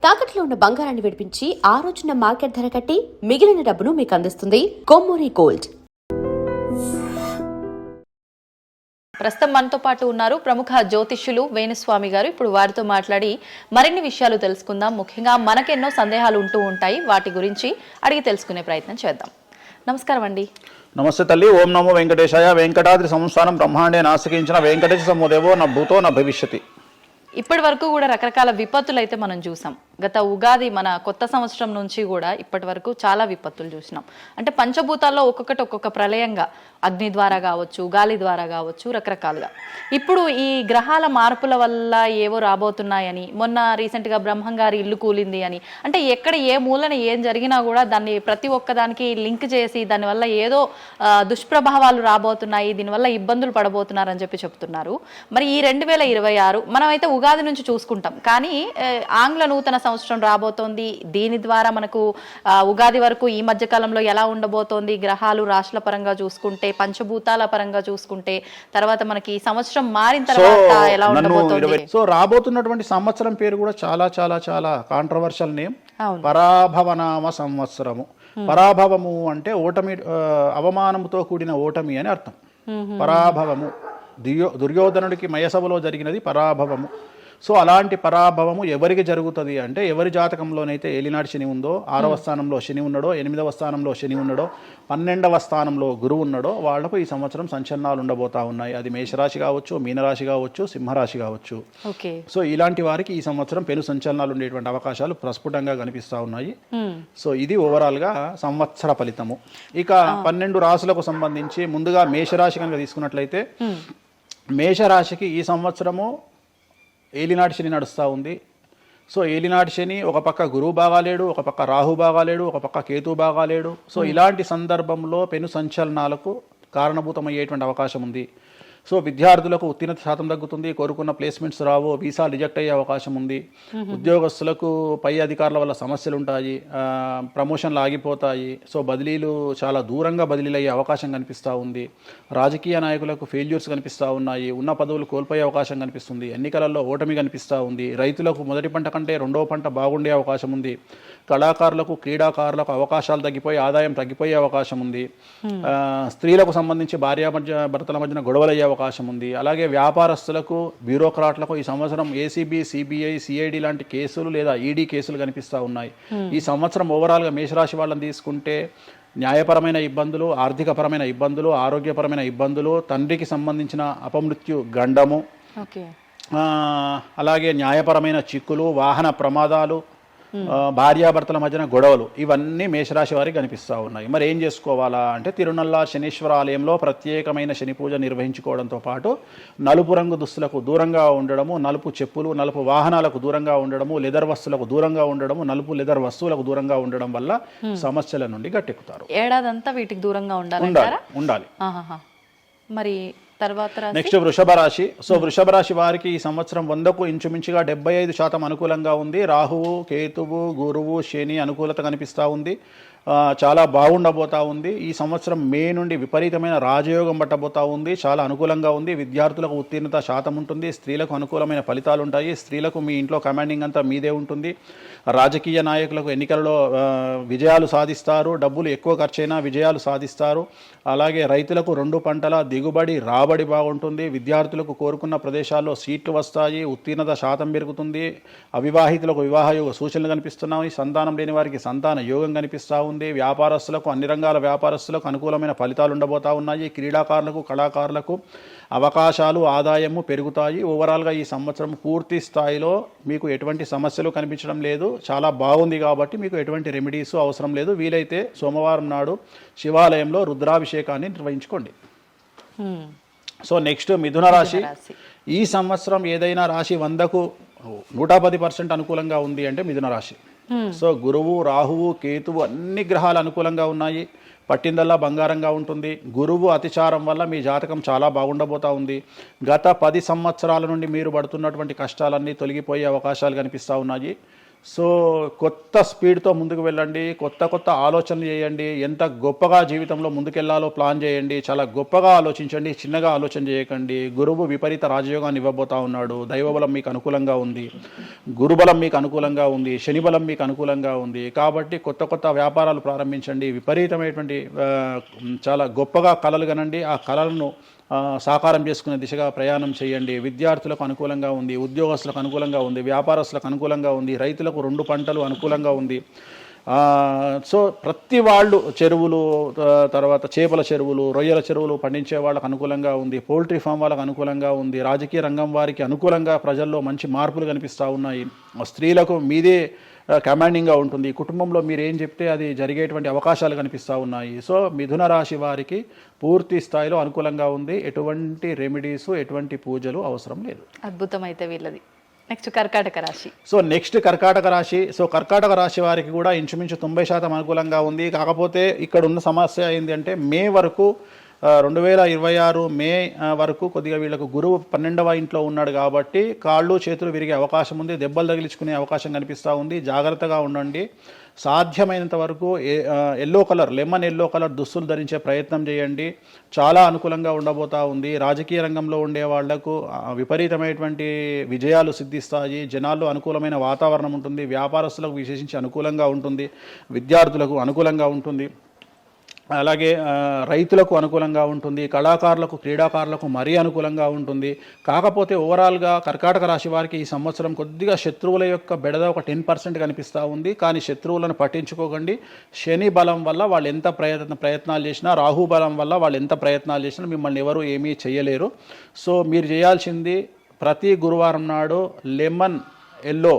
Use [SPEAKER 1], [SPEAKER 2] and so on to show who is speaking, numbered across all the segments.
[SPEAKER 1] తాకట్లో ఉన్న బంగారాన్ని విడిపించి ఆ రోజున మార్కెట్ ధర కట్టి మిగిలిన డబ్బును మీకు అందిస్తుంది కొమ్మూరి గోల్డ్.
[SPEAKER 2] ప్రస్తుతం మనతో పాటు ఉన్నారు ప్రముఖ జ్యోతిష్యులు వేణుస్వామి గారు. ఇప్పుడు వారితో మాట్లాడి మరిన్ని విషయాలు తెలుసుకుందాం. ముఖ్యంగా మనకెన్నో సందేహాలు ఉంటూ ఉంటాయి, వాటి గురించి అడిగి తెలుసుకునే ప్రయత్నం చేద్దాం. నమస్కారం అండి.
[SPEAKER 3] నమస్తే తల్లి. ఓం నమో వెంకటేశాయ. వెంకటాద్రి సంస్థానం బ్రహ్మాండే నాసికించిన వెంకటేశ సమోదేవో నా భూతో నా భవిష్యతి.
[SPEAKER 2] ఇప్పటి వరకు కూడా రకరకాల విపత్తులు అయితే మనం చూసాం. గత ఉగాది మన కొత్త సంవత్సరం నుంచి కూడా ఇప్పటి వరకు చాలా విపత్తులు చూసినాం. అంటే పంచభూతాల్లో ఒక్కొక్కటి ఒక్కొక్క ప్రళయంగా, అగ్ని ద్వారా కావచ్చు, గాలి ద్వారా కావచ్చు, రకరకాలుగా. ఇప్పుడు ఈ గ్రహాల మార్పుల వల్ల ఏవో రాబోతున్నాయని, మొన్న రీసెంట్గా బ్రహ్మంగారి ఇల్లు కూలింది అని, అంటే ఎక్కడ ఏ మూలన ఏం జరిగినా కూడా దాన్ని ప్రతి ఒక్కదానికి లింక్ చేసి దానివల్ల ఏదో దుష్ప్రభావాలు రాబోతున్నాయి, దీనివల్ల ఇబ్బందులు పడబోతున్నారని చెప్తున్నారు. మరి ఈ 2026 మనమైతే ఉగాది నుంచి చూసుకుంటాం, కానీ ఆంగ్ల నూతన సంవత్సరం రాబోతోంది. దీని ద్వారా మనకు ఉగాది వరకు ఈ మధ్య కాలంలో ఎలా ఉండబోతోంది, గ్రహాలు రాశుల పరంగా చూసుకుంటే, పంచభూతాల పరంగా చూసుకుంటే, తర్వాత మనకి సంవత్సరం మారిన తర్వాత ఎలా ఉండబోతోంది.
[SPEAKER 3] సో రాబోతున్నటువంటి సంవత్సరం పేరు కూడా చాలా చాలా చాలా కాంట్రవర్షియల్ నేమ్, పరాభవనామ సంవత్సరము. పరాభవము అంటే ఓటమి, అవమానముతో కూడిన ఓటమి అని అర్థం. పరాభవము దుర్యోధనుడికి మయసభలో జరిగినది పరాభవము. సో అలాంటి పరాభవము ఎవరికి జరుగుతుంది అంటే, ఎవరి జాతకంలోనైతే ఏలినాటి శని ఉందో, 6వ స్థానంలో శని ఉన్నాడో, 8వ స్థానంలో శని ఉన్నాడో, 12వ స్థానంలో గురువు ఉన్నాడో, వాళ్లకు ఈ సంవత్సరం సంచలనాలు ఉండబోతా ఉన్నాయి. అది మేషరాశి కావచ్చు, మీనరాశి కావచ్చు, సింహరాశి కావచ్చు. సో ఇలాంటి వారికి ఈ సంవత్సరం పెను సంచలనాలు ఉండేటువంటి అవకాశాలు ప్రస్ఫుటంగా కనిపిస్తూ ఉన్నాయి. సో ఇది ఓవరాల్గా సంవత్సర ఫలితము. ఇక 12 రాశులకు సంబంధించి ముందుగా మేషరాశి కనుక తీసుకున్నట్లయితే, మేషరాశికి ఈ సంవత్సరము ఏలినాటి శని నడుస్తూ ఉంది. సో ఏలినాటి శని ఒక పక్క గురువు బాగాలేడు, ఒక పక్క రాహు బాగాలేడు, ఒక పక్క కేతు బాగాలేడు. సో ఇలాంటి సందర్భంలో పెను సంచలనాలకు కారణభూతమయ్యేటువంటి అవకాశం ఉంది. సో విద్యార్థులకు ఉత్తీర్ణత శాతం తగ్గుతుంది, కోరుకున్న ప్లేస్మెంట్స్ రావు, వీసా రిజెక్ట్ అయ్యే అవకాశం ఉంది. ఉద్యోగస్తులకు పై అధికారుల వల్ల సమస్యలు ఉంటాయి, ప్రమోషన్లు ఆగిపోతాయి. సో బదిలీలు చాలా దూరంగా బదిలీలు అయ్యే అవకాశం కనిపిస్తూ ఉంది. రాజకీయ నాయకులకు ఫెయిల్యూర్స్ కనిపిస్తూ ఉన్నాయి, ఉన్న పదవులు కోల్పోయే అవకాశం కనిపిస్తుంది, ఎన్నికలలో ఓటమి కనిపిస్తూ ఉంది. రైతులకు మొదటి పంట కంటే రెండవ పంట బాగుండే అవకాశం ఉంది. కళాకారులకు, క్రీడాకారులకు అవకాశాలు తగ్గిపోయి ఆదాయం తగ్గిపోయే అవకాశం ఉంది. స్త్రీలకు సంబంధించి భర్తల మధ్యన గొడవలు అయ్యే అవకాశం ఉంది. అలాగే వ్యాపారస్తులకు, బ్యూరోక్రాట్లకు ఈ సంవత్సరం ఏసీబీ, సిబిఐ, సిఐడి లాంటి కేసులు లేదా ఈడీ కేసులు కనిపిస్తూ ఉన్నాయి. ఈ సంవత్సరం ఓవరాల్గా మేషరాశి వాళ్ళని తీసుకుంటే న్యాయపరమైన ఇబ్బందులు, ఆర్థికపరమైన ఇబ్బందులు, ఆరోగ్యపరమైన ఇబ్బందులు, తండ్రికి సంబంధించిన అపమృత్యు గండము, అలాగే న్యాయపరమైన చిక్కులు, వాహన ప్రమాదాలు, భార్యాభర్తల మధ్యన గొడవలు, ఇవన్నీ మేషరాశి వారికి కనిపిస్తూ ఉన్నాయి. మరి ఏం చేసుకోవాలా అంటే, తిరునల్లా శనీశ్వర ఆలయంలో ప్రత్యేకమైన శని పూజ నిర్వహించుకోవడంతో పాటు నలుపు రంగు దుస్తులకు దూరంగా ఉండడము, నలుపు చెప్పులు, నలుపు వాహనాలకు దూరంగా ఉండడము, లెదర్ వస్తువులకు దూరంగా ఉండడము, నలుపు లెదర్ వస్తువులకు దూరంగా ఉండడం వల్ల సమస్యల నుండి గట్టెక్కుతారు.
[SPEAKER 2] ఏడాదంతా వీటికి దూరంగా
[SPEAKER 3] ఉండాలి.
[SPEAKER 2] మరి తర్వాత
[SPEAKER 3] నెక్స్ట్ వృషభ రాశి. సో వృషభ రాశి వారికి ఈ సంవత్సరం 100కు ఇంచుమించుగా 75% అనుకూలంగా ఉంది. రాహువు, కేతువు, గురువు, శని అనుకూలత కనిపిస్తూ ఉంది. చాలా బాగుండబోతా ఉంది. ఈ సంవత్సరం మే నుండి విపరీతమైన రాజయోగం పట్టబోతా ఉంది. చాలా అనుకూలంగా ఉంది. విద్యార్థులకు ఉత్తీర్ణత శాతం ఉంటుంది. స్త్రీలకు అనుకూలమైన ఫలితాలు ఉంటాయి. స్త్రీలకు మీ ఇంట్లో కమాండింగ్ అంతా మీదే ఉంటుంది. రాజకీయ నాయకులకు ఎన్నికలలో విజయాలు సాధిస్తారు. డబ్బులు ఎక్కువ ఖర్చైనా విజయాలు సాధిస్తారు. అలాగే రైతులకు 2 పంటల దిగుబడి, రాబడి బాగుంటుంది. విద్యార్థులకు కోరుకున్న ప్రదేశాల్లో సీట్లు వస్తాయి. ఉత్తీర్ణత శాతం పెరుగుతుంది. అవివాహితులకు వివాహ యోగ సూచనలు కనిపిస్తున్నాయి. సంతానం లేని వారికి సంతాన యోగం కనిపిస్తూ ఉంది. వ్యాపారస్తులకు, అన్ని రంగాల వ్యాపారస్తులకు అనుకూలమైన ఫలితాలు ఉండబోతా ఉన్నాయి. క్రీడాకారులకు, కళాకారులకు అవకాశాలు, ఆదాయము పెరుగుతాయి. ఓవరాల్గా ఈ సంవత్సరం పూర్తి స్థాయిలో మీకు ఎటువంటి సమస్యలు కనిపించడం లేదు. చాలా బాగుంది కాబట్టి మీకు ఎటువంటి రెమెడీస్ అవసరం లేదు. వీలైతే సోమవారం నాడు శివాలయంలో రుద్రాభిషేకాన్ని నిర్వహించుకోండి. సో నెక్స్ట్ మిథున రాశి. ఈ సంవత్సరం ఏదైనా రాశి 100కు 110% అనుకూలంగా ఉంది అంటే మిథున రాశి. సో గురువు, రాహువు, కేతువు అన్ని గ్రహాలు అనుకూలంగా ఉన్నాయి. పట్టిందల్లా బంగారంగా ఉంటుంది. గురువు అతిచారం వల్ల మీ జాతకం చాలా బాగుండబోతా ఉంది. గత 10 సంవత్సరాల నుండి మీరు పడుతున్నటువంటి కష్టాలన్నీ తొలగిపోయే అవకాశాలు కనిపిస్తూ ఉన్నాయి. సో కొత్త స్పీడ్తో ముందుకు వెళ్ళండి, కొత్త కొత్త ఆలోచనలు చేయండి, ఎంత గొప్పగా జీవితంలో ముందుకెళ్లాలో ప్లాన్ చేయండి, చాలా గొప్పగా ఆలోచించండి, చిన్నగా ఆలోచన చేయకండి. గురువు విపరీత రాజయోగాన్ని ఇవ్వబోతా ఉన్నాడు. దైవబలం మీకు అనుకూలంగా ఉంది, గురుబలం మీకు అనుకూలంగా ఉంది, శనిబలం మీకు అనుకూలంగా ఉంది. కాబట్టి కొత్త కొత్త వ్యాపారాలు ప్రారంభించండి, విపరీతమైనటువంటి చాలా గొప్పగా కలలు కనండి, ఆ కళలను సాకారం చేసుకునే దిశగా ప్రయాణం చేయండి. విద్యార్థులకు అనుకూలంగా ఉంది, ఉద్యోగస్తులకు అనుకూలంగా ఉంది, వ్యాపారస్తులకు అనుకూలంగా ఉంది, రైతులకు 2 పంటలు అనుకూలంగా ఉంది. సో ప్రతి వాళ్ళు చెరువులు, తర్వాత చేపల చెరువులు, రొయ్యల చెరువులు పండించే వాళ్ళకు అనుకూలంగా ఉంది, పౌల్ట్రీ ఫామ్ వాళ్ళకు అనుకూలంగా ఉంది, రాజకీయ రంగం వారికి అనుకూలంగా ప్రజల్లో మంచి మార్పులు కనిపిస్తూ ఉన్నాయి. స్త్రీలకు మీదే కమాండింగ్గా ఉంటుంది, కుటుంబంలో మీరు ఏం చెప్తే అది జరిగేటువంటి అవకాశాలు కనిపిస్తూ ఉన్నాయి. సో మిథున రాశి వారికి పూర్తి స్థాయిలో అనుకూలంగా ఉంది. ఎటువంటి రెమెడీస్, ఎటువంటి పూజలు అవసరం లేదు.
[SPEAKER 2] అద్భుతం అయితే వీళ్ళది. నెక్స్ట్ కర్కాటక రాశి.
[SPEAKER 3] సో నెక్స్ట్ కర్కాటక రాశి. సో కర్కాటక రాశి వారికి కూడా ఇంచుమించు 90% అనుకూలంగా ఉంది. కాకపోతే ఇక్కడ ఉన్న సమస్య ఏంటి అంటే మే వరకు 2026 మే వరకు కొద్దిగా వీళ్ళకు గురువు 12వ ఇంట్లో ఉన్నాడు కాబట్టి కాళ్ళు చేతులు విరిగే అవకాశం ఉంది, దెబ్బలు తగిలించుకునే అవకాశం కనిపిస్తూ ఉంది. జాగ్రత్తగా ఉండండి. సాధ్యమైనంత వరకు yellow colour, lemon yellow colour దుస్తులు ధరించే ప్రయత్నం చేయండి. చాలా అనుకూలంగా ఉండబోతూ ఉంది. రాజకీయ రంగంలో ఉండే వాళ్లకు విపరీతమైనటువంటి విజయాలు సిద్ధిస్తాయి. జనాల్లో అనుకూలమైన వాతావరణం ఉంటుంది. వ్యాపారస్తులకు విశేషించి అనుకూలంగా ఉంటుంది. విద్యార్థులకు అనుకూలంగా ఉంటుంది. అలాగే రైతులకు అనుకూలంగా ఉంటుంది. కళాకారులకు, క్రీడాకారులకు మరీ అనుకూలంగా ఉంటుంది. కాకపోతే ఓవరాల్గా కర్కాటక రాశి వారికి ఈ సంవత్సరం కొద్దిగా శత్రువుల యొక్క బెడద ఒక 10% కనిపిస్తూ ఉంది. కానీ శత్రువులను పట్టించుకోకండి. శని బలం వల్ల వాళ్ళు ఎంత ప్రయత్నాలు చేసినా, రాహు బలం వల్ల వాళ్ళు ఎంత ప్రయత్నాలు చేసినా మిమ్మల్ని ఎవరు ఏమీ చేయలేరు. సో మీరు చేయాల్సింది ప్రతి గురువారం నాడు లెమన్ ఎల్లో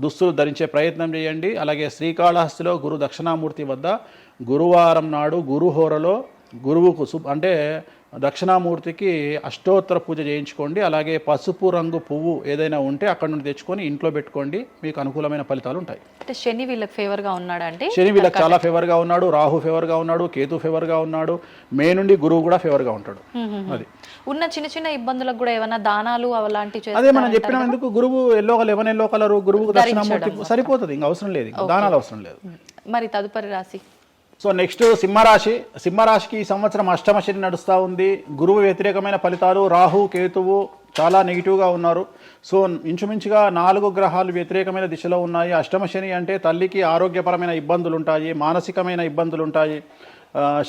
[SPEAKER 3] దుస్తులు ధరించే ప్రయత్నం చేయండి. అలాగే శ్రీకాళహస్తిలో గురు దక్షిణామూర్తి వద్ద గురువారం నాడు గురుహోరలో గురువుకు అంటే దక్షిణామూర్తికి అష్టోత్తర పూజ చేయించుకోండి. అలాగే పసుపు రంగు పువ్వు ఏదైనా ఉంటే అక్కడ నుండి తెచ్చుకొని ఇంట్లో పెట్టుకోండి. మీకు అనుకూలమైన ఫలితాలు ఉంటాయి.
[SPEAKER 2] అంటే శని వీళ్ళకి ఫేవర్గా ఉన్నాడు, అంటే
[SPEAKER 3] శని వీళ్ళకి చాలా ఫేవర్గా ఉన్నాడు, రాహు ఫేవర్గా ఉన్నాడు, కేతు ఫేవర్గా ఉన్నాడు, మే నుండి గురువు కూడా ఫేవర్గా ఉంటాడు. అది
[SPEAKER 2] ఉన్న చిన్న చిన్న ఇబ్బందులకు కూడా ఏమైనా దానాలు అలాంటివి
[SPEAKER 3] అదే మనం చెప్పినందుకు గురువు లెమన్ ఎల్లో కలర్ గురువుకు దక్షిణామూర్తి సరిపోతుంది, ఇంకా అవసరం లేదు, దానాలు అవసరం లేదు.
[SPEAKER 2] మరి తదుపరి రాశి.
[SPEAKER 3] సో నెక్స్ట్ సింహరాశి. సింహరాశికి ఈ సంవత్సరం అష్టమ శని నడుస్తూ ఉంది. గురువు వ్యతిరేకమైన ఫలితాలు, రాహు కేతువు చాలా నెగిటివ్గా ఉన్నారు. సో ఇంచుమించుగా 4 గ్రహాలు వ్యతిరేకమైన దిశలో ఉన్నాయి. అష్టమ శని అంటే తల్లికి ఆరోగ్యపరమైన ఇబ్బందులు ఉంటాయి, మానసికమైన ఇబ్బందులు ఉంటాయి,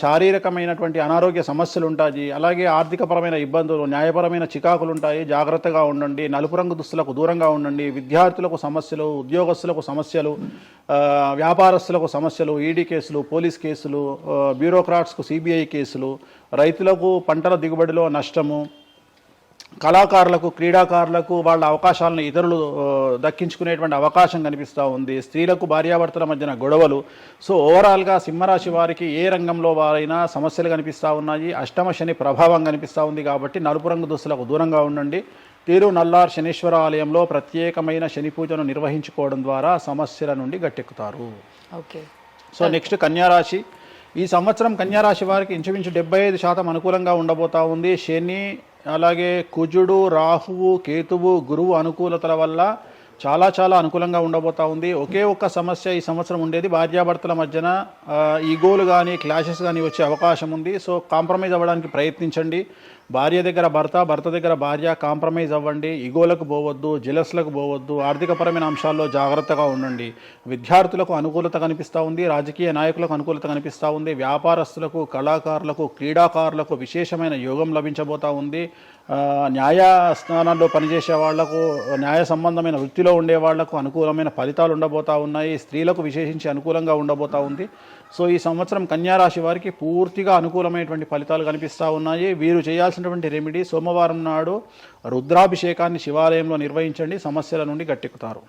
[SPEAKER 3] శారీరకమైనటువంటి అనారోగ్య సమస్యలు ఉంటాయి, అలాగే ఆర్థికపరమైన ఇబ్బందులు, న్యాయపరమైన చికాకులు ఉంటాయి. జాగ్రత్తగా ఉండండి. నలుపు రంగు దుస్తులకు దూరంగా ఉండండి. విద్యార్థులకు సమస్యలు, ఉద్యోగస్తులకు సమస్యలు, వ్యాపారస్తులకు సమస్యలు, ఈడీ కేసులు, పోలీస్ కేసులు, బ్యూరోక్రాట్స్కు సిబిఐ కేసులు, రైతులకు పంటల దిగుబడిలో నష్టము, కళాకారులకు, క్రీడాకారులకు వాళ్ళ అవకాశాలను ఇతరులు దక్కించుకునేటువంటి అవకాశం కనిపిస్తూ ఉంది. స్త్రీలకు భార్యాభర్తల మధ్యన గొడవలు. సో ఓవరాల్గా సింహరాశి వారికి ఏ రంగంలో వారైనా సమస్యలు కనిపిస్తూ ఉన్నాయి. అష్టమ శని ప్రభావం కనిపిస్తూ ఉంది కాబట్టి నలుపు రంగు దుస్తులకు దూరంగా ఉండండి. తీరు నల్లార్ శనీశ్వర ఆలయంలో ప్రత్యేకమైన శని పూజను నిర్వహించుకోవడం ద్వారా సమస్యల నుండి గట్టెక్కుతారు.
[SPEAKER 2] ఓకే.
[SPEAKER 3] సో నెక్స్ట్ కన్యారాశి. ఈ సంవత్సరం కన్యారాశి వారికి ఇంచుమించు 75% అనుకూలంగా ఉండబోతా ఉంది. శని, అలాగే కుజుడు, రాహువు, కేతువు, గురువు అనుకూలతల వల్ల చాలా చాలా అనుకూలంగా ఉండబోతా ఉంది. ఒకే ఒక్క సమస్య ఈ సంవత్సరం ఉండేది, భార్యాభర్తల మధ్యన ఈగోలు కానీ క్లాషెస్ కానీ వచ్చే అవకాశం ఉంది. సో కాంప్రమైజ్ అవ్వడానికి ప్రయత్నించండి. భార్య దగ్గర భర్త, భర్త దగ్గర భార్య, కాంప్రమైజ్ అవ్వండి. ఈగోలకు పోవద్దు, జెలస్లకు పోవద్దు. ఆర్థికపరమైన అంశాల్లో జాగ్రత్తగా ఉండండి. విద్యార్థులకు అనుకూలత కనిపిస్తూ ఉంది. రాజకీయ నాయకులకు అనుకూలత కనిపిస్తూ ఉంది. వ్యాపారస్తులకు, కళాకారులకు, క్రీడాకారులకు విశేషమైన యోగం లభించబోతూ ఉంది. న్యాయస్థానాల్లో పనిచేసే వాళ్లకు, న్యాయ సంబంధమైన వృత్తిలో ఉండే వాళ్లకు అనుకూలమైన ఫలితాలు ఉండబోతూ ఉన్నాయి. స్త్రీలకు విశేషించి అనుకూలంగా ఉండబోతూ ఉంది. సో ఈ సంవత్సరం కన్యారాశి వారికి పూర్తిగా అనుకూలమైనటువంటి ఫలితాలు కనిపిస్తూ ఉన్నాయి. వీరు చేయాల్సినటువంటి రెమెడీ, సోమవారం నాడు రుద్రాభిషేకాన్ని శివాలయంలో నిర్వహించండి. సమస్యల నుండి గట్టెక్కుతారు.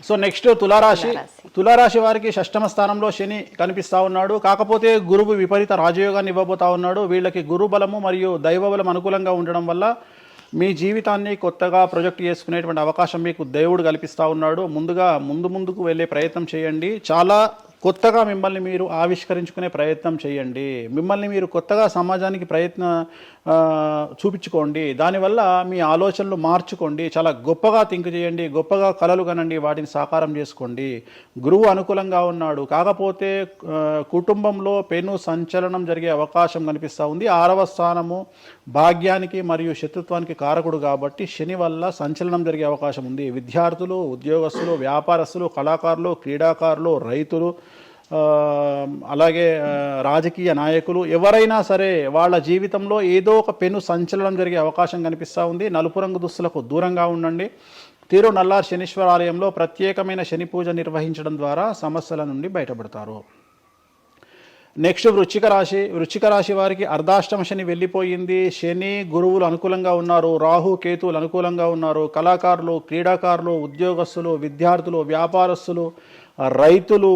[SPEAKER 3] సో నెక్స్ట్ తులారాశి. తులారాశి వారికి 6వ స్థానంలో శని కనిపిస్తూ ఉన్నాడు. కాకపోతే గురువు విపరీత రాజయోగాన్ని ఇవ్వబోతా ఉన్నాడు. వీళ్ళకి గురు బలము మరియు దైవ బలం అనుకూలంగా ఉండడం వల్ల మీ జీవితాన్ని కొత్తగా ప్రొజెక్ట్ చేసుకునేటువంటి అవకాశం మీకు దేవుడు కల్పిస్తూ ఉన్నాడు. ముందుకు వెళ్ళే ప్రయత్నం చేయండి. చాలా కొత్తగా మిమ్మల్ని మీరు ఆవిష్కరించుకునే ప్రయత్నం చేయండి. మిమ్మల్ని మీరు కొత్తగా సమాజానికి చూపించుకోండి. దానివల్ల మీ ఆలోచనలు మార్చుకోండి. చాలా గొప్పగా థింక్ చేయండి, గొప్పగా కలలు కనండి, వాటిని సాకారం చేసుకోండి. గురువు అనుకూలంగా ఉన్నాడు, కాకపోతే కుటుంబంలో పెను సంచలనం జరిగే అవకాశం కనిపిస్తూ ఉంది. 6వ స్థానము భాగ్యానికి మరియు శత్రుత్వానికి కారకుడు కాబట్టి శని వల్ల సంచలనం జరిగే అవకాశం ఉంది. విద్యార్థులు, ఉద్యోగస్తులు, వ్యాపారస్తులు, కళాకారులు, క్రీడాకారులు, రైతులు, అలాగే రాజకీయ నాయకులు ఎవరైనా సరే వాళ్ళ జీవితంలో ఏదో ఒక పెను సంచలనం జరిగే అవకాశం కనిపిస్తూ ఉంది. నలుపు రంగు దుస్తులకు దూరంగా ఉండండి. తిరునల్లార్ శనీశ్వర ఆలయంలో ప్రత్యేకమైన శని పూజ నిర్వహించడం ద్వారా సమస్యల నుండి బయటపడతారు. నెక్స్ట్ వృశ్చిక రాశి వారికి అర్ధాష్టమ శని వెళ్ళిపోయింది. శని గురువులు అనుకూలంగా ఉన్నారు, రాహు కేతువులు అనుకూలంగా ఉన్నారు. కళాకారులు, క్రీడాకారులు, ఉద్యోగస్తులు, విద్యార్థులు, వ్యాపారస్తులు, రైతులు,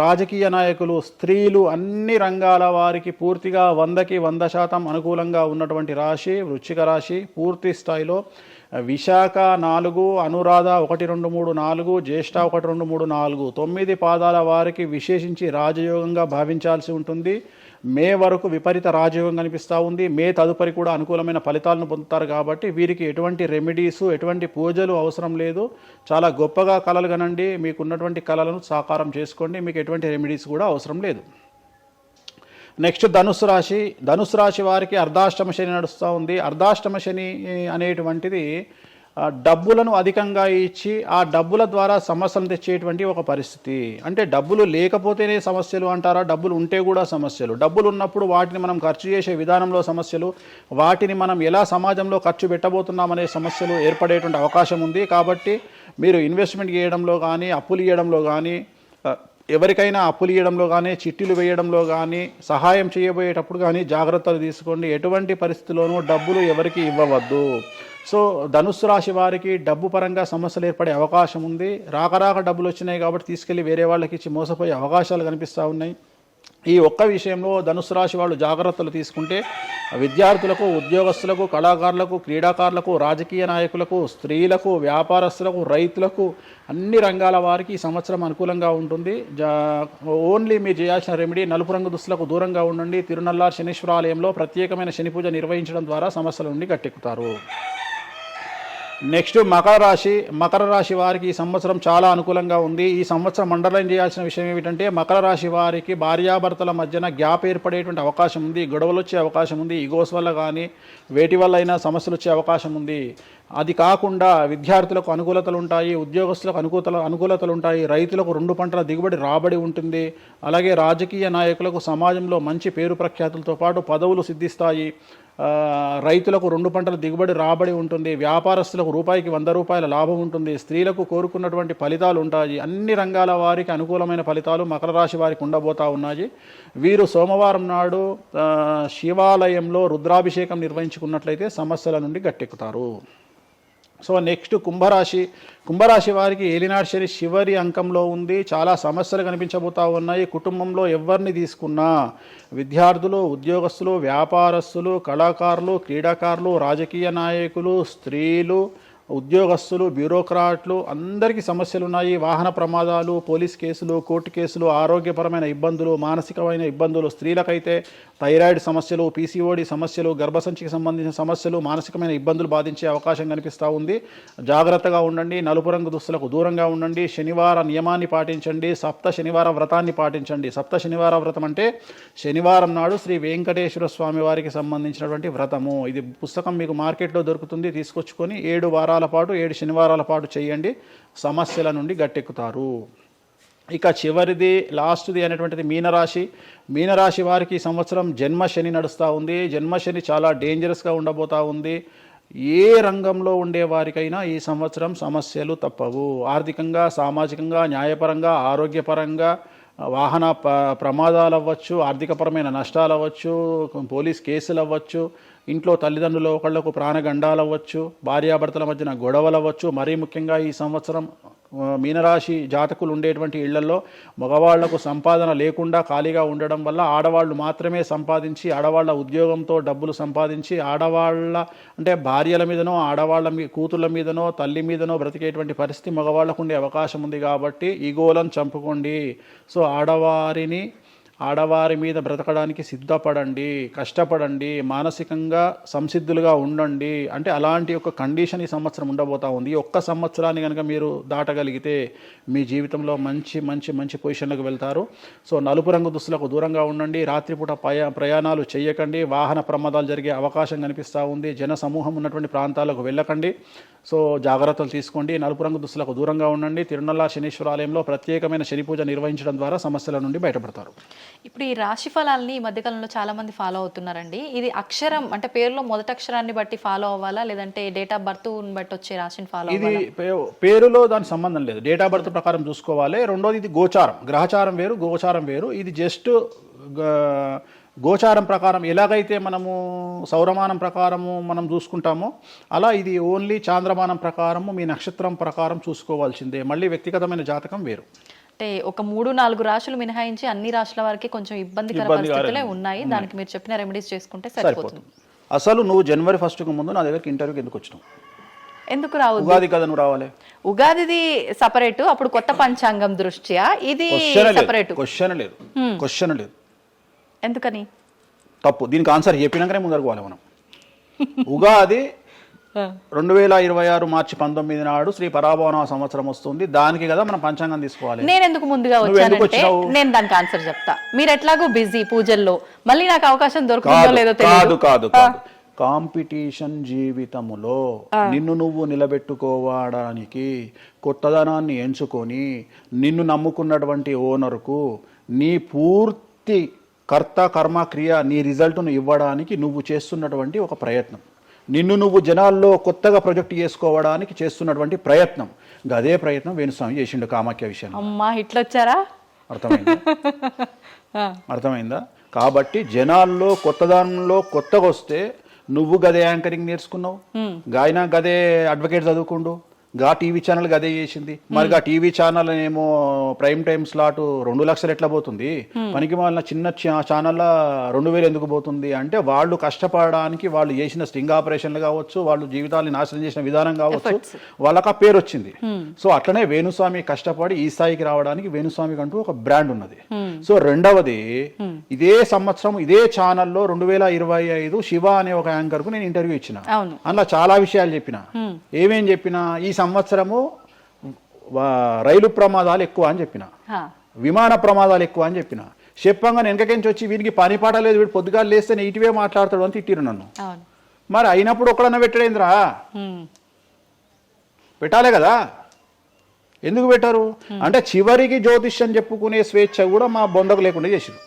[SPEAKER 3] రాజకీయ నాయకులు, స్త్రీలు, అన్ని రంగాల వారికి పూర్తిగా 100కి 100% అనుకూలంగా ఉన్నటువంటి రాశి వృశ్చిక రాశి. పూర్తి స్థాయిలో విశాఖ 4, అనురాధ 1, 2, 3, 4, జ్యేష్ఠ 1, 2, 3, 4, 9 పాదాల వారికి విశేషించి రాజయోగంగా భావించాల్సి ఉంటుంది. మే వరకు విపరీత రాజయోగం కనిపిస్తూ ఉంది. మే తదుపరి కూడా అనుకూలమైన ఫలితాలను పొందుతారు. కాబట్టి వీరికి ఎటువంటి రెమెడీసు, ఎటువంటి పూజలు అవసరం లేదు. చాలా గొప్పగా కళలు కనండి, మీకున్నటువంటి కళలను సాకారం చేసుకోండి. మీకు ఎటువంటి రెమెడీస్ కూడా అవసరం లేదు. నెక్స్ట్ ధనుసు రాశి వారికి అర్ధాష్టమ శని నడుస్తూ ఉంది. అర్ధాష్టమ శని అనేటువంటిది డబ్బులను అధికంగా ఇచ్చి ఆ డబ్బుల ద్వారా సమస్యలు తెచ్చేటువంటి ఒక పరిస్థితి. అంటే డబ్బులు లేకపోతేనే సమస్యలు అంటారా? డబ్బులు ఉంటే కూడా సమస్యలు. డబ్బులు ఉన్నప్పుడు వాటిని మనం ఖర్చు చేసే విధానంలో సమస్యలు, వాటిని మనం ఎలా సమాజంలో ఖర్చు పెట్టబోతున్నామనే సమస్యలు ఏర్పడేటువంటి అవకాశం ఉంది. కాబట్టి మీరు ఇన్వెస్ట్మెంట్ చేయడంలో కానీ, అప్పులు ఇవ్వడంలో కానీ, ఎవరికైనా అప్పులు ఇవ్వడంలో కానీ, చిట్టీలు వేయడంలో కానీ, సహాయం చేయబోయేటప్పుడు కానీ జాగ్రత్తలు తీసుకోండి. ఎటువంటి పరిస్థితుల్లోనూ డబ్బులు ఎవరికి ఇవ్వవద్దు. సో ధనుస్సు రాశి వారికి డబ్బు పరంగా సమస్యలు ఏర్పడే అవకాశం ఉంది. రాక డబ్బులు వచ్చినాయి కాబట్టి తీసుకెళ్ళి వేరే వాళ్ళకి ఇచ్చి మోసపోయే అవకాశాలు కనిపిస్తూ ఉన్నాయి. ఈ ఒక్క విషయంలో ధనుస్సు రాశి వాళ్ళు జాగ్రత్తలు తీసుకుంటే విద్యార్థులకు, ఉద్యోగస్తులకు, కళాకారులకు, క్రీడాకారులకు, రాజకీయ నాయకులకు, స్త్రీలకు, వ్యాపారస్తులకు, రైతులకు, అన్ని రంగాల వారికి ఈ సంవత్సరం అనుకూలంగా ఉంటుంది. ఓన్లీ మీరు చేయాల్సిన రెమెడీ నలుపు రంగు దుస్తులకు దూరంగా ఉండండి. తిరునల్లార్ శనీశ్వర ఆలయంలో ప్రత్యేకమైన శని పూజ నిర్వహించడం ద్వారా సమస్యల నుండి గట్టెక్కుతారు. నెక్స్ట్ మకర రాశి వారికి ఈ సంవత్సరం చాలా అనుకూలంగా ఉంది. ఈ సంవత్సరం అండర్లైన్ చేయాల్సిన విషయం ఏమిటంటే మకర రాశి వారికి భార్యాభర్తల మధ్యన గ్యాప్ ఏర్పడేటువంటి అవకాశం ఉంది. గొడవలు వచ్చే అవకాశం ఉంది. ఈగోస్ వల్ల కానీ వేటి వల్ల అయినా సమస్యలు వచ్చే అవకాశం ఉంది. అది కాకుండా విద్యార్థులకు అనుకూలతలు ఉంటాయి, ఉద్యోగస్తులకు అనుకూలతలు ఉంటాయి, రైతులకు 2 పంటల దిగుబడి రాబడి ఉంటుంది. అలాగే రాజకీయ నాయకులకు సమాజంలో మంచి పేరు ప్రఖ్యాతులతో పాటు పదవులు సిద్ధిస్తాయి. రైతులకు 2 పంటల దిగుబడి రాబడి ఉంటుంది. వ్యాపారస్తులకు రూపాయికి 100 రూపాయల లాభం ఉంటుంది. స్త్రీలకు కోరుకున్నటువంటి ఫలితాలు ఉంటాయి. అన్ని రంగాల వారికి అనుకూలమైన ఫలితాలు మకర రాశి వారికి ఉండబోతా ఉన్నాయి. వీరు సోమవారం నాడు శివాలయంలో రుద్రాభిషేకం నిర్వహించుకున్నట్లయితే సమస్యల నుండి గట్టెక్కుతారు. సో నెక్స్ట్ కుంభరాశి వారికి ఏలినాటి శని చివరి అంకంలో ఉంది. చాలా సమస్యలు కనిపించబోతా ఉన్నాయి. కుటుంబంలో ఎవరిని తీసుకున్నా విద్యార్థులు, ఉద్యోగస్తులు, వ్యాపారస్తులు, కళాకారులు, క్రీడాకారులు, రాజకీయ నాయకులు, స్త్రీలు, ఉద్యోగస్తులు, బ్యూరోక్రాట్లు అందరికీ సమస్యలు ఉన్నాయి. వాహన ప్రమాదాలు, పోలీస్ కేసులు, కోర్టు కేసులు, ఆరోగ్యపరమైన ఇబ్బందులు, మానసికమైన ఇబ్బందులు, స్త్రీలకైతే థైరాయిడ్ సమస్యలు, పీసీఓడి సమస్యలు, గర్భసంచికి సంబంధించిన సమస్యలు, మానసికమైన ఇబ్బందులు బాధించే అవకాశం కనిపిస్తూ ఉంది. జాగ్రత్తగా ఉండండి. నలుపు రంగు దుస్తులకు దూరంగా ఉండండి. శనివార నియమాన్ని పాటించండి. సప్త శనివార వ్రతాన్ని పాటించండి. సప్త శనివార వ్రతం అంటే శనివారం నాడు శ్రీ వెంకటేశ్వర స్వామి వారికి సంబంధించినటువంటి వ్రతము. ఇది పుస్తకం మీకు మార్కెట్లో దొరుకుతుంది. తీసుకొచ్చుకొని 7 వారాల పాటు 7 శనివారాల పాటు చేయండి. సమస్యల నుండి గట్టెక్కుతారు. ఇక చివరిది లాస్ట్ది అనేటువంటిది మీనరాశి వారికి ఈ సంవత్సరం జన్మశని నడుస్తూ ఉంది. జన్మశని చాలా డేంజరస్గా ఉండబోతూ ఉంది. ఏ రంగంలో ఉండే వారికైనా ఈ సంవత్సరం సమస్యలు తప్పవు. ఆర్థికంగా, సామాజికంగా, న్యాయపరంగా, ఆరోగ్యపరంగా, వాహన ప్రమాదాలు అవ్వచ్చు, ఆర్థికపరమైన నష్టాలు అవ్వచ్చు, పోలీస్ కేసులు అవ్వచ్చు, ఇంట్లో తల్లిదండ్రులు ఒకళ్లకు ప్రాణగండాలు అవ్వచ్చు, భార్యాభర్తల మధ్యన గొడవలు అవ్వచ్చు. మరీ ముఖ్యంగా ఈ సంవత్సరం మీనరాశి జాతకులు ఉండేటువంటి ఇళ్లలో మగవాళ్లకు సంపాదన లేకుండా ఖాళీగా ఉండడం వల్ల ఆడవాళ్ళు మాత్రమే సంపాదించి ఆడవాళ్ళ ఉద్యోగంతో డబ్బులు సంపాదించి ఆడవాళ్ళ అంటే భార్యల మీదనో ఆడవాళ్ళ కూతుళ్ళ మీదనో తల్లి మీదనో బ్రతికేటువంటి పరిస్థితి మగవాళ్ళకు ఉండే అవకాశం ఉంది. కాబట్టి ఈగోలను చంపుకోండి. సో ఆడవారి మీద బ్రతకడానికి సిద్ధపడండి, కష్టపడండి, మానసికంగా సంసిద్ధులుగా ఉండండి. అంటే అలాంటి ఒక కండిషన్ ఈ సంవత్సరం ఉండబోతా ఉంది. ఈ ఒక్క సంవత్సరాన్ని కనుక మీరు దాటగలిగితే మీ జీవితంలో మంచి మంచి మంచి పొజిషన్లకు వెళ్తారు. సో నలుపు రంగు దుస్తులకు దూరంగా ఉండండి. రాత్రిపూట ప్రయాణాలు చేయకండి. వాహన ప్రమాదాలు జరిగే అవకాశం కనిపిస్తూ ఉంది. జన సమూహం ఉన్నటువంటి ప్రాంతాలకు వెళ్ళకండి. సో జాగ్రత్తలు తీసుకోండి. నలుపు రంగు దుస్తులకు దూరంగా ఉండండి. తిరునల్ల శనీశ్వర ఆలయంలో ప్రత్యేకమైన శని పూజ నిర్వహించడం ద్వారా సమస్యల నుండి బయటపడతారు.
[SPEAKER 2] ఇప్పుడు ఈ రాశి ఫలాల్ని ఈ మధ్యకాలంలో చాలా మంది ఫాలో అవుతున్నారండి. ఇది అక్షరం అంటే పేరులో మొదటి అక్షరాన్ని బట్టి ఫాలో అవ్వాలా, లేదంటే డేట్ ఆఫ్ బర్త్ బట్టి వచ్చే రాశిని ఫాలో
[SPEAKER 3] ఇది
[SPEAKER 2] అవ్వాలా?
[SPEAKER 3] పేరులో దాని సంబంధం లేదు. డేట్ ఆఫ్ బర్త్ ప్రకారం చూసుకోవాలి. రెండోది ఇది గోచారం, గ్రహచారం వేరు, గోచారం వేరు. ఇది జస్ట్ గోచారం ప్రకారం ఎలాగైతే మనము సౌరమానం ప్రకారము మనం చూసుకుంటామో అలా ఇది ఓన్లీ చాంద్రమానం ప్రకారము మీ నక్షత్రం ప్రకారం చూసుకోవాల్సిందే. మళ్ళీ వ్యక్తిగతమైన జాతకం వేరు.
[SPEAKER 2] అంటే ఒక 3-4 రాశులు మినహాయించి అన్ని రాశుల వారికి కొంచెం ఇబ్బందికర పరిస్థితులే ఉన్నాయి. దానికి మీరు చెప్పిన రెమెడీస్ చేసుకుంటే సరిపోతుంది.
[SPEAKER 3] అసలు నువ్వు జనవరి 1కు ముందు నా దగ్గరికి ఇంటర్వ్యూకి ఎందుకు వచ్చినావు?
[SPEAKER 2] ఎందుకు రావు?
[SPEAKER 3] ఉగాది కదా నువ్వు రావాలి.
[SPEAKER 2] ఉగాదిది సపరేట్, అప్పుడు కొత్త పంచాంగం దృష్ట్యా ఇది సపరేట్.
[SPEAKER 3] క్వశ్చన్ లేదు.
[SPEAKER 2] ఎందుకని?
[SPEAKER 3] తప్పు. దీనికి ఆన్సర్ చెప్పినాకనే ముందరకు పోవాలి మనం. ఉగాది 2026 మార్చి 19 నాడు శ్రీ పరాభవన సంవత్సరం వస్తుంది. దానికి కదా మనం పంచాంగం తీసుకోవాలి.
[SPEAKER 2] నేను ఎందుకు ముందుగా వచ్చానంటే నేను దానికి ఆన్సర్ చెప్తా. మీరు ఎట్లాగో బిజీ పూజల్లో, మళ్ళీ నాకు అవకాశం దొరుకుతుందో లేదో తెలియదు.
[SPEAKER 3] కాదు కాంపిటీషన్ జీవితములో నిన్ను నువ్వు నిలబెట్టుకోవడానికి కొత్తదనాన్ని ఎంచుకొని నిన్ను నమ్ముకున్నటువంటి ఓనర్కు నీ పూర్తి కర్త కర్మ క్రియ నీ రిజల్ట్ను ఇవ్వడానికి నువ్వు చేస్తున్నటువంటి ఒక ప్రయత్నం, నిన్ను నువ్వు జనాల్లో కొత్తగా ప్రొజెక్ట్ చేసుకోవడానికి చేస్తున్నటువంటి ప్రయత్నం. అదే ప్రయత్నం వేణుస్వామి చేసిండు కామాఖ్య విషయంలో.
[SPEAKER 2] అమ్మా ఇట్లొచ్చారా?
[SPEAKER 3] అర్థమైందా? కాబట్టి జనాల్లో కొత్తదానంలో కొత్తగా వస్తే నువ్వు గదే యాంకరింగ్ నేర్చుకున్నావు, గాయన గదే అడ్వకేట్ చదువుకుండు, గా టీవీ ఛానల్ గదే చేసింది. మరి గా టీవీ ఛానల్ ఏమో ప్రైమ్ టైమ్ స్లాట్ 2 లక్షలు ఎట్లా పోతుంది? పనికి వాళ్ళ చిన్న ఛానల్లో 2000 ఎందుకు పోతుంది అంటే వాళ్ళు కష్టపడడానికి వాళ్ళు చేసిన స్టింగ్ ఆపరేషన్లు కావచ్చు, వాళ్ళు జీవితాన్ని నాశనం చేసిన విధానం కావచ్చు, వాళ్ళకి ఆ పేరు వచ్చింది. సో అట్లనే వేణుస్వామి కష్టపడి ఈ స్థాయికి రావడానికి వేణుస్వామికి అంటూ ఒక బ్రాండ్ ఉన్నది. సో రెండవది, ఇదే సంవత్సరం ఇదే ఛానల్లో 2025 శివ అనే ఒక యాంకర్ కు నేను ఇంటర్వ్యూ ఇచ్చిన. అందులో చాలా విషయాలు చెప్పిన. ఏమేం చెప్పినా, ఈ సంవత్సరము రైలు ప్రమాదాలు ఎక్కువ అని చెప్పిన, విమాన ప్రమాదాలు ఎక్కువ అని చెప్పిన. చెప్పంగా వెనకకెంచి వచ్చి వీరికి పని పాట లేదు, వీడు పొద్దుగాలు లేస్తే నెగిటివే మాట్లాడతాడు అని తిట్టిరు నన్ను. మరి అయినప్పుడు ఒక్కడన్నా పెట్టడేంద్రా? పెట్టాలే కదా. ఎందుకు పెట్టారు అంటే చివరికి జ్యోతిష్యం చెప్పుకునే స్వేచ్ఛ కూడా మా బొందకు లేకుండా చేసిరు.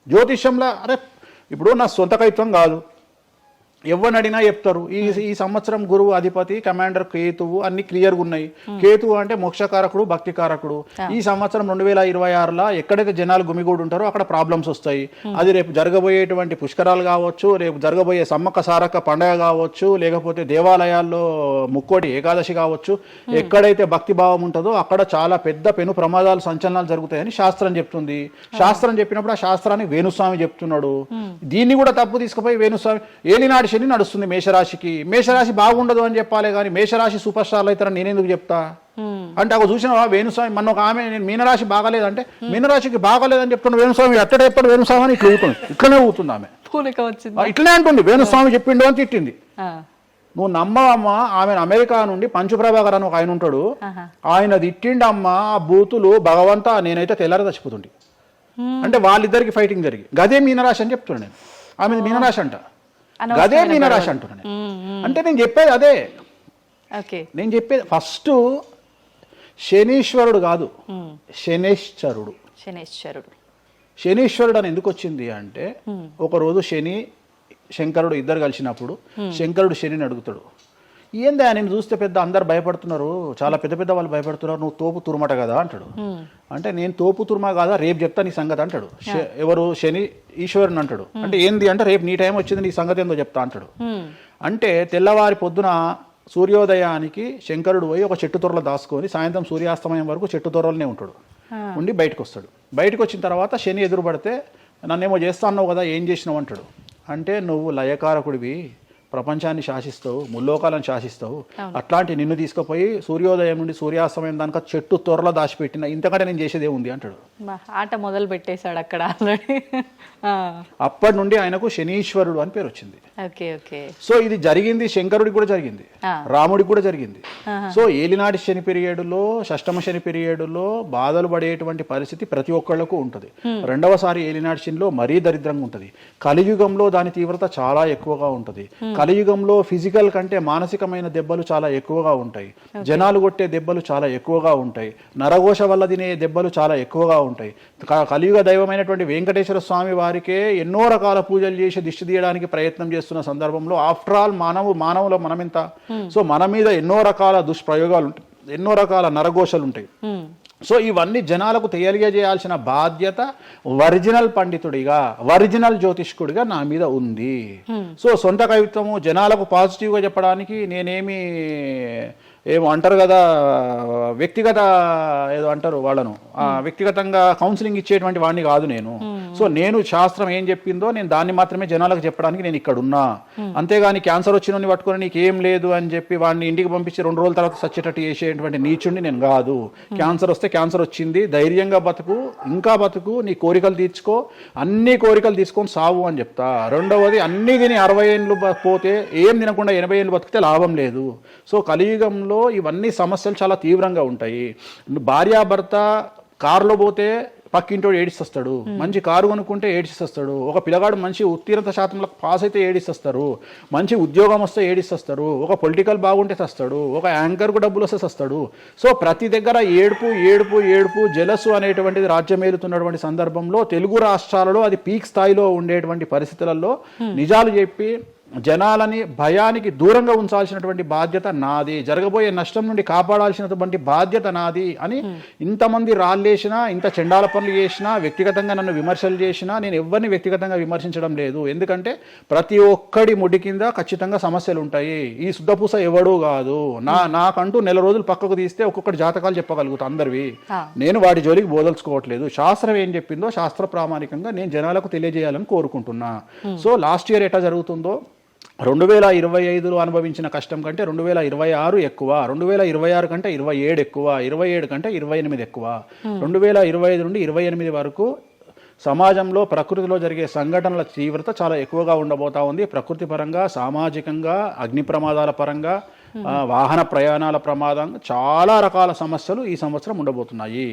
[SPEAKER 3] జ్యోతిష్యంలో అరే ఇప్పుడు నా సొంత కవిత్వం కాదు, ఎవరిని అడిగినా చెప్తారు. ఈ సంవత్సరం గురువు అధిపతి కమాండర్ కేతువు అన్ని క్లియర్గా ఉన్నాయి. కేతువు అంటే మోక్షకారకుడు, భక్తికారకుడు. ఈ సంవత్సరం 2026లో ఎక్కడైతే జనాలు గుమిగూడు ఉంటారో అక్కడ ప్రాబ్లమ్స్ వస్తాయి. అది రేపు జరగబోయేటువంటి పుష్కరాలు కావచ్చు, రేపు జరగబోయే సమ్మక్క సారక్క పండగ కావచ్చు, లేకపోతే దేవాలయాల్లో ముక్కోటి ఏకాదశి కావచ్చు, ఎక్కడైతే భక్తి భావం ఉంటుందో అక్కడ చాలా పెద్ద పెను ప్రమాదాలు సంచలనాలు జరుగుతాయని శాస్త్రం చెప్తుంది. శాస్త్రం చెప్పినప్పుడు ఆ శాస్త్రాన్ని వేణుస్వామి చెప్తున్నాడు. దీన్ని కూడా తప్పు తీసుకుపోయి వేణుస్వామి ఏలినాడు శని నడుస్తుంది మేషరాశికి, మేషరాశి బాగుండదు అని చెప్పాలి కానీ మేషరాశి సూపర్ స్టార్లు అవుతారని నేనెందుకు చెప్తా అంటే, ఒక చూసిన వేణుస్వామి మన ఒక ఆమె నేను మీనరాశి బాగాలేదంటే మీనరాశికి బాగాలేదని చెప్తున్నా వేణుస్వామి అట్టడే ఎప్పుడు వేణుస్వామి అని ఇట్లా ఊతుంది, ఇట్లనే ఊతుంది ఆమె, ఇట్లనే అంటుంది వేణుస్వామి చెప్పిండు అని తిట్టింది. నువ్వు నమ్మవమ్మా, ఆమె అమెరికా నుండి పంచు ప్రభాకర్ అని ఒక ఆయన ఉంటాడు, ఆయన తిట్టిండమ్మా ఆ బూతులు భగవంతా నేనైతే తెల్లారి చచ్చిపోతుండే. అంటే వాళ్ళిద్దరికి ఫైటింగ్ జరిగి గదే మీనరాశి అని చెప్తున్నాను నేను. ఆమె మీనరాశి అంట, గదే మీనరాశి అంటున్నాను నేను. అంటే నేను చెప్పేది అదే. నేను చెప్పేది ఫస్ట్ శనీశ్వరుడు కాదు, శనేశ్వరుడు. శనీశ్వరుడు అని ఎందుకు వచ్చింది అంటే, ఒకరోజు శని శంకరుడు ఇద్దరు కలిసినప్పుడు శంకరుడు శనిని అడుగుతాడు, ఏందా నేను చూస్తే పెద్ద అందరు భయపడుతున్నారు, చాలా పెద్ద పెద్ద వాళ్ళు భయపడుతున్నారు, నువ్వు తోపు తురుమట కదా అంటాడు. అంటే నేను తోపు తురుమా కాదా, రేపు చెప్తా నీ సంగతి అంటాడు. ఎవరు శని ఈశ్వరుని అంటాడు. అంటే ఏంది అంటే రేపు నీ టైం వచ్చింది నీ సంగతి ఏందో చెప్తా అంటాడు. అంటే తెల్లవారి పొద్దున సూర్యోదయానికి శంకరుడు పోయి ఒక చెట్టు తొర్రలో దాచుకొని సాయంత్రం సూర్యాస్తమయం వరకు చెట్టు తొర్రలోనే ఉంటాడు. ఉండి బయటకు వస్తాడు. బయటకు వచ్చిన తర్వాత శని ఎదురుపడితే నన్నేమో చేస్తా అన్నావు కదా, ఏం చేసినావు అంటాడు. అంటే నువ్వు లయకారకుడివి, ప్రపంచాన్ని శాసిస్తావు, ముల్లోకాలను శాసిస్తావు, అట్లాంటి నిన్ను తీసుకుపోయి సూర్యోదయం నుండి సూర్యాస్తమయం దానిక చెట్టు త్వరలో దాచిపెట్టిన, ఇంతకంటే నేను చేసేదే ఉంది అంటాడు.
[SPEAKER 2] ఆట మొదలు పెట్టేశాడు అక్కడ ఆల్రెడీ.
[SPEAKER 3] అప్పటి నుండి ఆయనకు శనీశ్వరుడు అని పేరు వచ్చింది.
[SPEAKER 2] Okay okay.
[SPEAKER 3] సో ఇది జరిగింది శంకరుడికి కూడా జరిగింది, రాముడికి కూడా జరిగింది. సో ఏలినాటి శని పీరియడ్లో, షష్టమ శని పీరియడ్లో బాధలు పడేటువంటి పరిస్థితి ప్రతి ఒక్కళ్లకు ఉంటుంది. రెండవసారి ఏలినాటి శనిలో మరీ దరిద్రంగా ఉంటుంది. కలియుగంలో దాని తీవ్రత చాలా ఎక్కువగా ఉంటుంది. కలియుగంలో ఫిజికల్ కంటే మానసికమైన దెబ్బలు చాలా ఎక్కువగా ఉంటాయి. జనాలు కొట్టే దెబ్బలు చాలా ఎక్కువగా ఉంటాయి. నరఘోష వల్ల తినే దెబ్బలు చాలా ఎక్కువగా ఉంటాయి. కలియుగ దైవమైనటువంటి వెంకటేశ్వర స్వామి వారికే ఎన్నో రకాల పూజలు చేసి దిష్టి తీయడానికి ప్రయత్నం చేస్తున్న సందర్భంలో ఆఫ్టర్ ఆల్ మానవుల మనమెంత. సో మన మీద ఎన్నో రకాల దుష్ప్రయోగాలు ఉంటాయి, ఎన్నో రకాల నరఘోషలు ఉంటాయి. సో ఇవన్నీ జనాలకు తెలియజేయాల్సిన బాధ్యత ఒరిజినల్ పండితుడిగా, ఒరిజినల్ జ్యోతిష్కుడిగా నా మీద ఉంది. సో సొంత కవిత్వము జనాలకు పాజిటివ్గా చెప్పడానికి నేనేమి ఏమో అంటారు కదా, వ్యక్తిగత ఏదో అంటారు వాళ్ళను, వ్యక్తిగతంగా కౌన్సిలింగ్ ఇచ్చేటువంటి వాడిని కాదు నేను. సో నేను శాస్త్రం ఏం చెప్పిందో నేను దాన్ని మాత్రమే జనాలకు చెప్పడానికి నేను ఇక్కడ ఉన్నా. అంతేగాని క్యాన్సర్ వచ్చిన పట్టుకొని నీకు ఏం లేదు అని చెప్పి వాడిని ఇంటికి పంపించి 2 రోజుల తర్వాత సచ్చేటట్టు చేసేటువంటి నీచుడిని నేను కాదు. క్యాన్సర్ వస్తే క్యాన్సర్ వచ్చింది, ధైర్యంగా బతుకు, ఇంకా బతుకు, నీ కోరికలు తీర్చుకో, అన్ని కోరికలు తీసుకొని సావు అని చెప్తా. రెండవది, అన్ని తిని 60 ఏళ్ళు పోతే ఏం తినకుండా 80 ఏళ్ళు బతికితే లాభం లేదు. సో కలియుగంలో ఇవన్నీ సమస్యలు చాలా తీవ్రంగా ఉంటాయి. భార్యాభర్త కారులో పోతే పక్కింటోడు ఏడిస్తొస్తాడు, మంచి కారు కొనుక్కుంటే ఏడిస్తొస్తాడు, ఒక పిల్లగాడు మంచి ఉత్తీర్ణత శాతంలో పాస్ అయితే ఏడిస్తొస్తారు, మంచి ఉద్యోగం వస్తే ఏడిస్తొస్తారు, ఒక పొలిటికల్ బాగుంటే తెస్తాడు, ఒక యాంకర్కు డబ్బులు వస్తే తెస్తాడు. సో ప్రతి దగ్గర ఏడుపు ఏడుపు ఏడుపు, జలసు అనేటువంటిది రాజ్యమేలుతున్నటువంటి సందర్భంలో తెలుగు రాష్ట్రాలలో అది పీక్ స్థాయిలో ఉండేటువంటి పరిస్థితులలో నిజాలు చెప్పి జనాలని భయానికి దూరంగా ఉంచాల్సినటువంటి బాధ్యత నాది, జరగబోయే నష్టం నుండి కాపాడాల్సినటువంటి బాధ్యత నాది అని ఇంతమంది రాళ్ళేసినా, ఇంత చెండాల పనులు చేసినా, వ్యక్తిగతంగా నన్ను విమర్శలు చేసినా నేను ఎవరిని వ్యక్తిగతంగా విమర్శించడం లేదు. ఎందుకంటే ప్రతి ఒక్కడి ముడి కింద ఖచ్చితంగా సమస్యలు ఉంటాయి. ఈ శుద్ధపూస ఎవడూ కాదు. నాకంటూ నెల రోజులు పక్కకు తీస్తే ఒక్కొక్కటి జాతకాలు చెప్పగలుగుతా అందరివి. నేను వాటి జోలికి బోదలుచుకోవట్లేదు. శాస్త్రం ఏం చెప్పిందో శాస్త్ర ప్రామాణికంగా నేను జనాలకు తెలియజేయాలని కోరుకుంటున్నా. సో లాస్ట్ ఇయర్ ఎట్లా జరుగుతుందో 2025లో అనుభవించిన కష్టం కంటే 2026 ఎక్కువ, 2026 కంటే 27 ఎక్కువ, 27 కంటే 28 ఎక్కువ. 2025 నుండి 28 వరకు సమాజంలో ప్రకృతిలో జరిగే సంఘటనల తీవ్రత చాలా ఎక్కువగా ఉండబోతా ఉంది. ప్రకృతి పరంగా, సామాజికంగా, అగ్ని ప్రమాదాల పరంగా, వాహన ప్రయాణాల ప్రమాదం, చాలా రకాల సమస్యలు ఈ సంవత్సరం ఉండబోతున్నాయి.